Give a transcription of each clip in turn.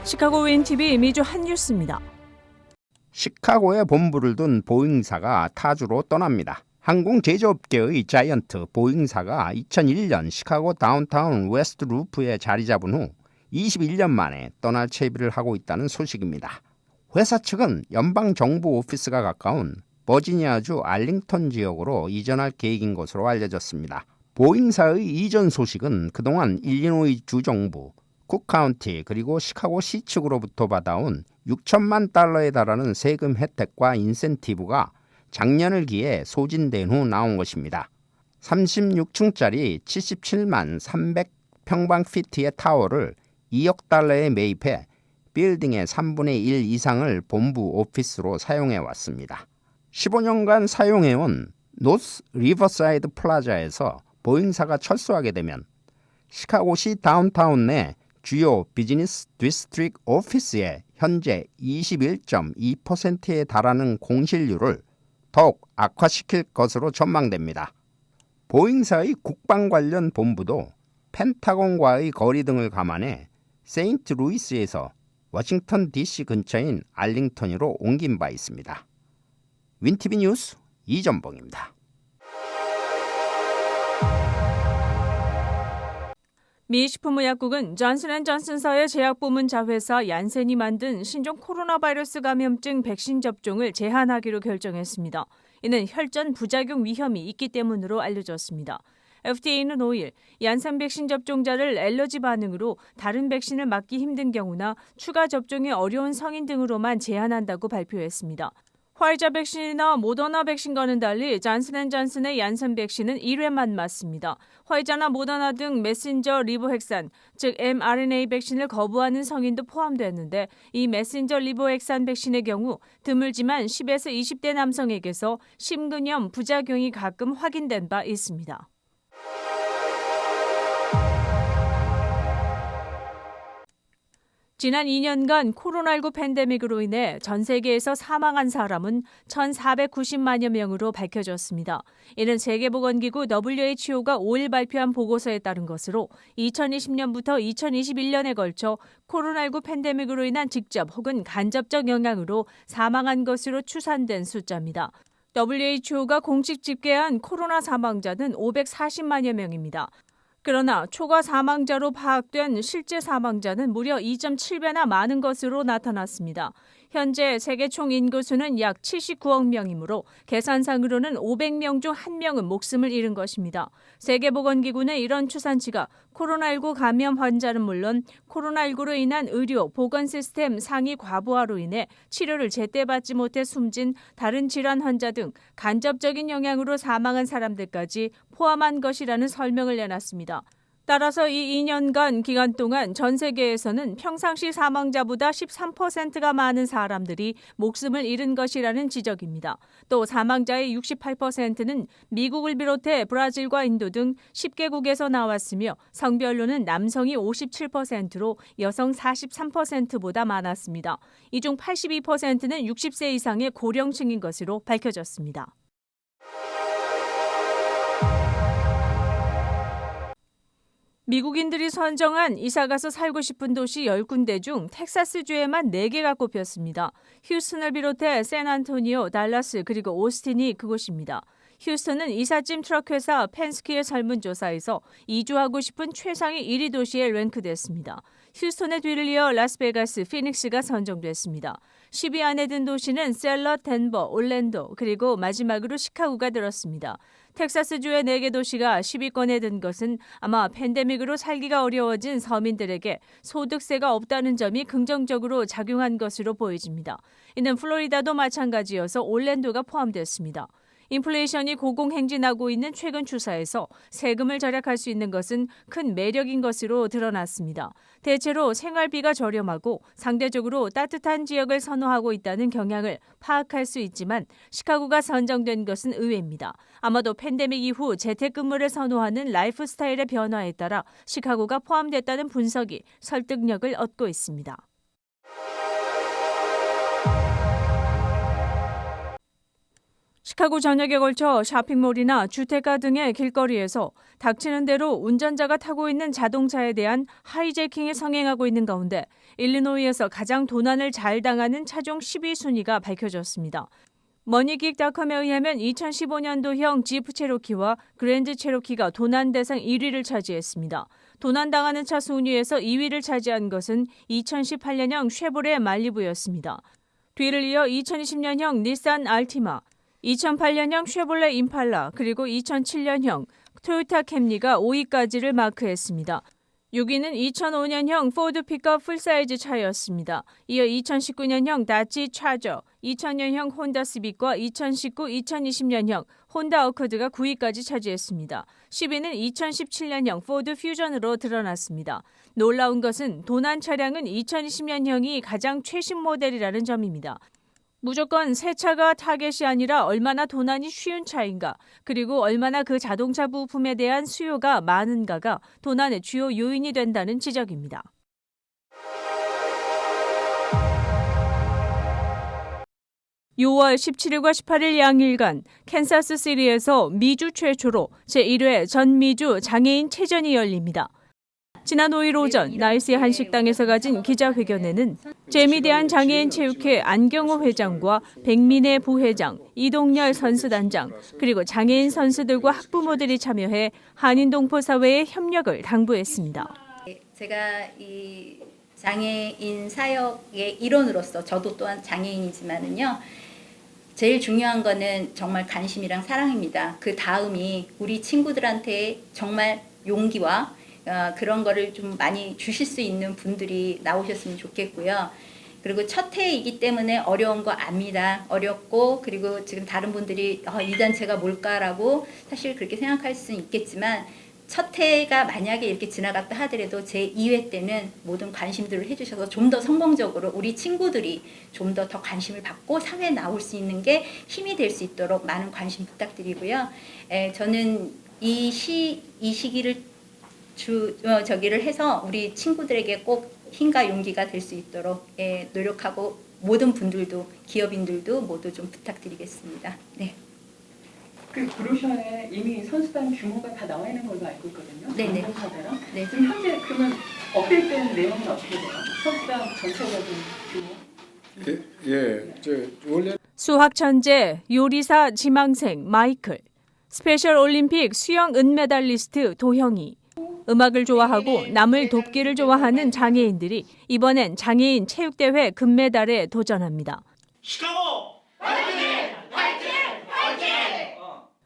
시카고 윈TV 미주 핫뉴스입니다. 시카고에 본부를 둔 보잉사가 타주로 떠납니다. 항공 제조업계의 자이언트 보잉사가 2001년 시카고 다운타운 웨스트 루프에 자리 잡은 후 21년 만에 떠날 채비를 하고 있다는 소식입니다. 회사 측은 연방정부 오피스가 가까운 버지니아주 알링턴 지역으로 이전할 계획인 것으로 알려졌습니다. 보잉사의 이전 소식은 그동안 일리노이 주정부, 쿡카운티 그리고 시카고시 측으로부터 받아온 6천만 달러에 달하는 세금 혜택과 인센티브가 작년을 기해 소진된 후 나온 것입니다. 36층짜리 77만 300평방피트의 타워를 2억 달러에 매입해 빌딩의 3분의 1 이상을 본부 오피스로 사용해 왔습니다. 15년간 사용해온 노스 리버사이드 플라자에서 보잉사가 철수하게 되면 시카고시 다운타운 내 주요 비즈니스 디스트릭 오피스의 현재 21.2%에 달하는 공실률을 더욱 악화시킬 것으로 전망됩니다. 보잉사의 국방 관련 본부도 펜타곤과의 거리 등을 감안해 세인트루이스에서 워싱턴 DC 근처인 알링턴으로 옮긴 바 있습니다. 윈티비 뉴스 이전봉입니다. 미 식품의약국은 존슨앤존슨사의 제약부문 자회사 얀센이 만든 신종 코로나 바이러스 감염증 백신 접종을 제한하기로 결정했습니다. 이는 혈전 부작용 위험이 있기 때문으로 알려졌습니다. FDA는 5일 얀센 백신 접종자를 알러지 반응으로 다른 백신을 맞기 힘든 경우나 추가 접종이 어려운 성인 등으로만 제한한다고 발표했습니다. 화이자 백신이나 모더나 백신과는 달리 존슨앤존슨의 얀센 백신은 1회만 맞습니다. 화이자나 모더나 등 메신저 리보핵산, 즉 mRNA 백신을 거부하는 성인도 포함됐는데 이 메신저 리보핵산 백신의 경우 드물지만 10에서 20대 남성에게서 심근염 부작용이 가끔 확인된 바 있습니다. 지난 2년간 코로나19 팬데믹으로 인해 전 세계에서 사망한 사람은 1,490만여 명으로 밝혀졌습니다. 이는 세계보건기구 WHO가 5일 발표한 보고서에 따른 것으로 2020년부터 2021년에 걸쳐 코로나19 팬데믹으로 인한 직접 혹은 간접적 영향으로 사망한 것으로 추산된 숫자입니다. WHO가 공식 집계한 코로나 사망자는 540만여 명입니다. 그러나 초과 사망자로 파악된 실제 사망자는 무려 2.7배나 많은 것으로 나타났습니다. 현재 세계 총 인구수는 약 79억 명이므로 계산상으로는 500명 중 1명은 목숨을 잃은 것입니다. 세계보건기구는 이런 추산치가 코로나19 감염 환자는 물론 코로나19로 인한 의료, 보건 시스템 상위 과부하로 인해 치료를 제때 받지 못해 숨진 다른 질환 환자 등 간접적인 영향으로 사망한 사람들까지 포함한 것이라는 설명을 내놨습니다. 따라서 이 2년간 기간 동안 전 세계에서는 평상시 사망자보다 13%가 많은 사람들이 목숨을 잃은 것이라는 지적입니다. 또 사망자의 68%는 미국을 비롯해 브라질과 인도 등 10개국에서 나왔으며 성별로는 남성이 57%로 여성 43%보다 많았습니다. 이 중 82%는 60세 이상의 고령층인 것으로 밝혀졌습니다. 미국인들이 선정한 이사가서 살고 싶은 도시 10군데 중 텍사스주에만 4개가 꼽혔습니다. 휴스턴을 비롯해 샌안토니오, 달라스 그리고 오스틴이 그곳입니다. 휴스턴은 이삿짐 트럭 회사 펜스키의 설문조사에서 이주하고 싶은 최상위 1위 도시에 랭크됐습니다. 휴스턴의 뒤를 이어 라스베가스, 피닉스가 선정됐습니다. 10위 안에 든 도시는 셀럿, 덴버, 올랜도 그리고 마지막으로 시카고가 들었습니다. 텍사스주의 4개 도시가 10위권에 든 것은 아마 팬데믹으로 살기가 어려워진 서민들에게 소득세가 없다는 점이 긍정적으로 작용한 것으로 보여집니다. 이는 플로리다도 마찬가지여서 올랜도가 포함됐습니다. 인플레이션이 고공행진하고 있는 최근 추사에서 세금을 절약할 수 있는 것은 큰 매력인 것으로 드러났습니다. 대체로 생활비가 저렴하고 상대적으로 따뜻한 지역을 선호하고 있다는 경향을 파악할 수 있지만 시카고가 선정된 것은 의외입니다. 아마도 팬데믹 이후 재택근무를 선호하는 라이프 스타일의 변화에 따라 시카고가 포함됐다는 분석이 설득력을 얻고 있습니다. 시카고 전역에 걸쳐 쇼핑몰이나 주택가 등의 길거리에서 닥치는 대로 운전자가 타고 있는 자동차에 대한 하이제킹을 성행하고 있는 가운데 일리노이에서 가장 도난을 잘 당하는 차종 10위 순위가 밝혀졌습니다. 머니긱닷컴에 의하면 2015년도형 지프 체로키와 그랜드 체로키가 도난 대상 1위를 차지했습니다. 도난당하는 차 순위에서 2위를 차지한 것은 2018년형 쉐보레 말리부였습니다. 뒤를 이어 2020년형 닛산 알티마, 2008년형 쉐볼레 임팔라, 그리고 2007년형 토요타 캠리가 5위까지를 마크했습니다. 6위는 2005년형 포드 픽업 풀사이즈 차였습니다. 이어 2019년형 다치 차저, 2000년형 혼다 시빅과 2019, 2020년형 혼다 어코드가 9위까지 차지했습니다. 10위는 2017년형 포드 퓨전으로 드러났습니다. 놀라운 것은 도난 차량은 2020년형이 가장 최신 모델이라는 점입니다. 무조건 새 차가 타겟이 아니라 얼마나 도난이 쉬운 차인가, 그리고 얼마나 그 자동차 부품에 대한 수요가 많은가가 도난의 주요 요인이 된다는 지적입니다. (6월 17일과 18일) 양일간 캔사스시티에서 미주 최초로 제1회 전미주 장애인 체전이 열립니다. 지난 5일 오전 나이스의 한 식당에서 가진 기자회견에는 재미대한 장애인 체육회 안경호 회장과 백민혜 부회장, 이동열 선수단장, 그리고 장애인 선수들과 학부모들이 참여해 한인동포 사회의 협력을 당부했습니다. 제가 이 장애인 사역의 일원으로서 저도 또한 장애인이지만은요. 제일 중요한 거는 정말 관심이랑 사랑입니다. 그 다음이 우리 친구들한테 정말 용기와 그런 거를 좀 많이 주실 수 있는 분들이 나오셨으면 좋겠고요. 그리고 첫 해이기 때문에 어려운 거 압니다. 어렵고, 그리고 지금 다른 분들이 이 단체가 뭘까라고 사실 그렇게 생각할 수는 있겠지만, 첫 해가 만약에 이렇게 지나갔다 하더라도 제 2회 때는 모든 관심들을 해주셔서 좀 더 성공적으로 우리 친구들이 좀 더 관심을 받고 사회에 나올 수 있는 게 힘이 될 수 있도록 많은 관심 부탁드리고요. 저는 이 시기를 저기를 해서 우리 친구들에게 꼭 힘과 용기가 될 수 있도록 노력하고, 모든 분들도, 기업인들도 모두 좀 부탁드리겠습니다. 네. 그 브로셔에 이미 선수단 규모가 다 나와 있는 걸로 알고 있거든요. 네네. 네. 지금 현재 그러면 업데이트된 내용은 어떻게 돼요? 선수단 전체적인 규모? 원래 수학 천재, 요리사 지망생 마이클, 스페셜 올림픽 수영 은메달리스트 도형이, 음악을 좋아하고 남을 돕기를 좋아하는 장애인들이 이번엔 장애인 체육대회 금메달에 도전합니다. 시카고!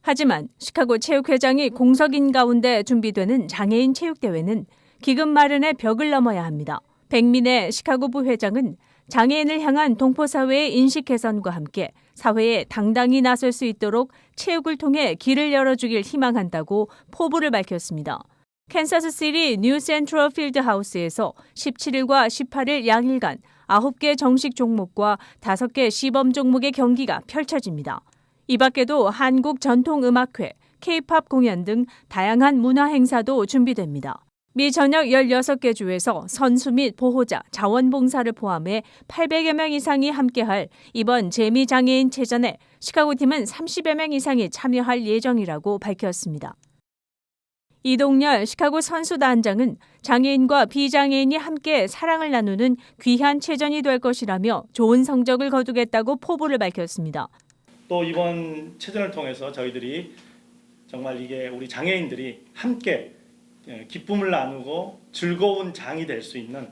하지만 시카고 체육회장이 공석인 가운데 준비되는 장애인 체육대회는 기금 마련의 벽을 넘어야 합니다. 백민의 시카고 부회장은 장애인을 향한 동포사회의 인식 개선과 함께 사회에 당당히 나설 수 있도록 체육을 통해 길을 열어주길 희망한다고 포부를 밝혔습니다. 캔사스시티 뉴 센트럴 필드 하우스에서 17일과 18일 양일간 9개 정식 종목과 5개 시범 종목의 경기가 펼쳐집니다. 이 밖에도 한국 전통음악회, K-팝 공연 등 다양한 문화 행사도 준비됩니다. 미 전역 16개 주에서 선수 및 보호자, 자원봉사를 포함해 800여 명 이상이 함께할 이번 재미장애인 체전에 시카고 팀은 30여 명 이상이 참여할 예정이라고 밝혔습니다. 이동열 시카고 선수단장은 장애인과 비장애인이 함께 사랑을 나누는 귀한 체전이 될 것이라며 좋은 성적을 거두겠다고 포부를 밝혔습니다. 또 이번 체전을 통해서 저희들이 정말 이게 우리 장애인들이 함께 기쁨을 나누고 즐거운 장이 될 수 있는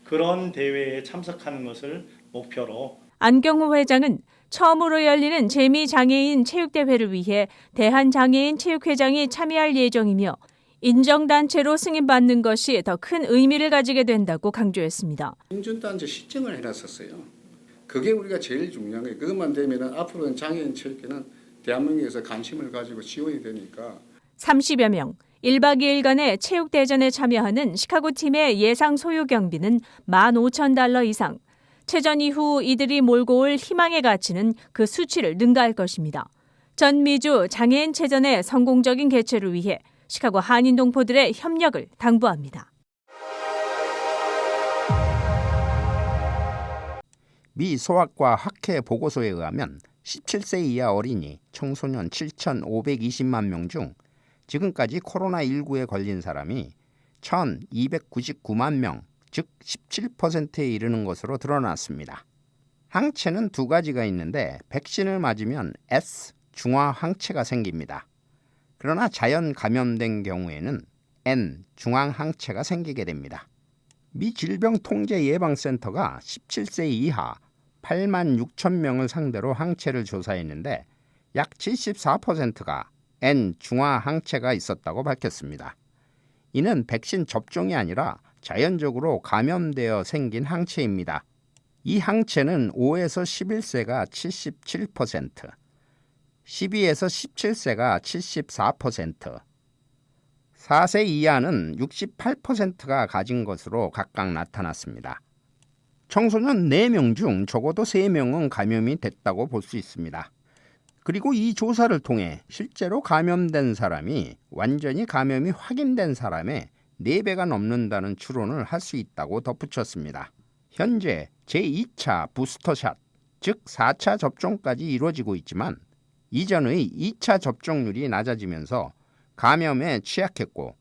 그런 대회에 참석하는 것을 목표로. 안경호 회장은 처음으로 열리는 재미장애인 체육대회를 위해 대한장애인 체육회장이 참여할 예정이며 인정단체로 승인받는 것이 더 큰 의미를 가지게 된다고 강조했습니다. 인준단체 시청을 해놨었어요. 그게 우리가 제일 중요한 거예요. 그것만 되면 앞으로는 장애인 체육회는 대한민국에서 관심을 가지고 지원이 되니까. 30여 명, 1박 2일간의 체육대전에 참여하는 시카고 팀의 예상 소요 경비는 $15,000 이상. 체전 이후 이들이 몰고 올 희망의 가치는 그 수치를 능가할 것입니다. 전미주 장애인 체전의 성공적인 개최를 위해 시카고 한인 동포들의 협력을 당부합니다. 미 소아과 학회 보고서에 의하면 17세 이하 어린이, 청소년 7,520만 명 중 지금까지 코로나19에 걸린 사람이 1,299만 명, 즉 17%에 이르는 것으로 드러났습니다. 항체는 두 가지가 있는데 백신을 맞으면 S, 중화항체가 생깁니다. 그러나 자연 감염된 경우에는 N, 중앙항체가 생기게 됩니다. 미 질병통제예방센터가 17세 이하 8만 6천 명을 상대로 항체를 조사했는데 약 74%가 N, 중화항체가 있었다고 밝혔습니다. 이는 백신 접종이 아니라 자연적으로 감염되어 생긴 항체입니다. 이 항체는 5에서 11세가 77%, 12에서 17세가 74%, 4세 이하는 68%가 가진 것으로 각각 나타났습니다. 청소년 4명 중 적어도 3명은 감염이 됐다고 볼 수 있습니다. 그리고 이 조사를 통해 실제로 감염된 사람이 완전히 감염이 확인된 사람의 4배가 넘는다는 추론을 할 수 있다고 덧붙였습니다. 현재 제2차 부스터샷, 즉 4차 접종까지 이루어지고 있지만 이전의 2차 접종률이 낮아지면서 감염에 취약했고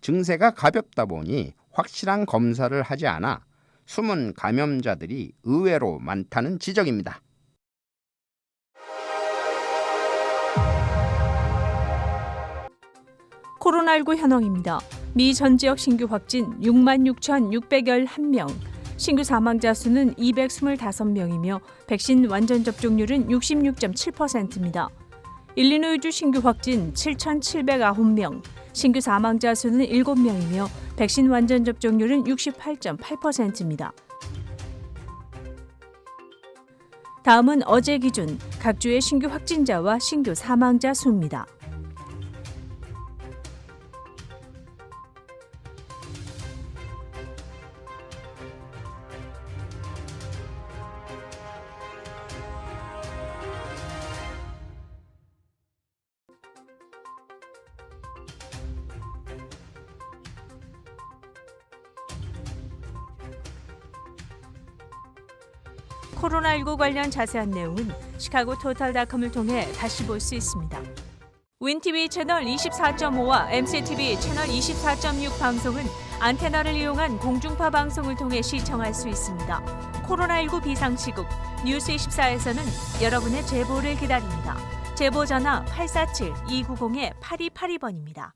증세가 가볍다 보니 확실한 검사를 하지 않아 숨은 감염자들이 의외로 많다는 지적입니다. 코로나19 현황입니다. 미 전 지역 신규 확진 66,611명, 신규 사망자 수는 225명이며 백신 완전 접종률은 66.7%입니다. 일리노이주 신규 확진 7,709명, 신규 사망자 수는 7명이며 백신 완전 접종률은 68.8%입니다. 다음은 어제 기준 각 주의 신규 확진자와 신규 사망자 수입니다. 코로나19 관련 자세한 내용은 시카고 토탈닷컴을 통해 다시 볼 수 있습니다. 윈TV 채널 24.5와 MCTV 채널 24.6 방송은 안테나를 이용한 공중파 방송을 통해 시청할 수 있습니다. 코로나19 비상시국 뉴스24에서는 여러분의 제보를 기다립니다. 제보 전화 847-290-8282번입니다.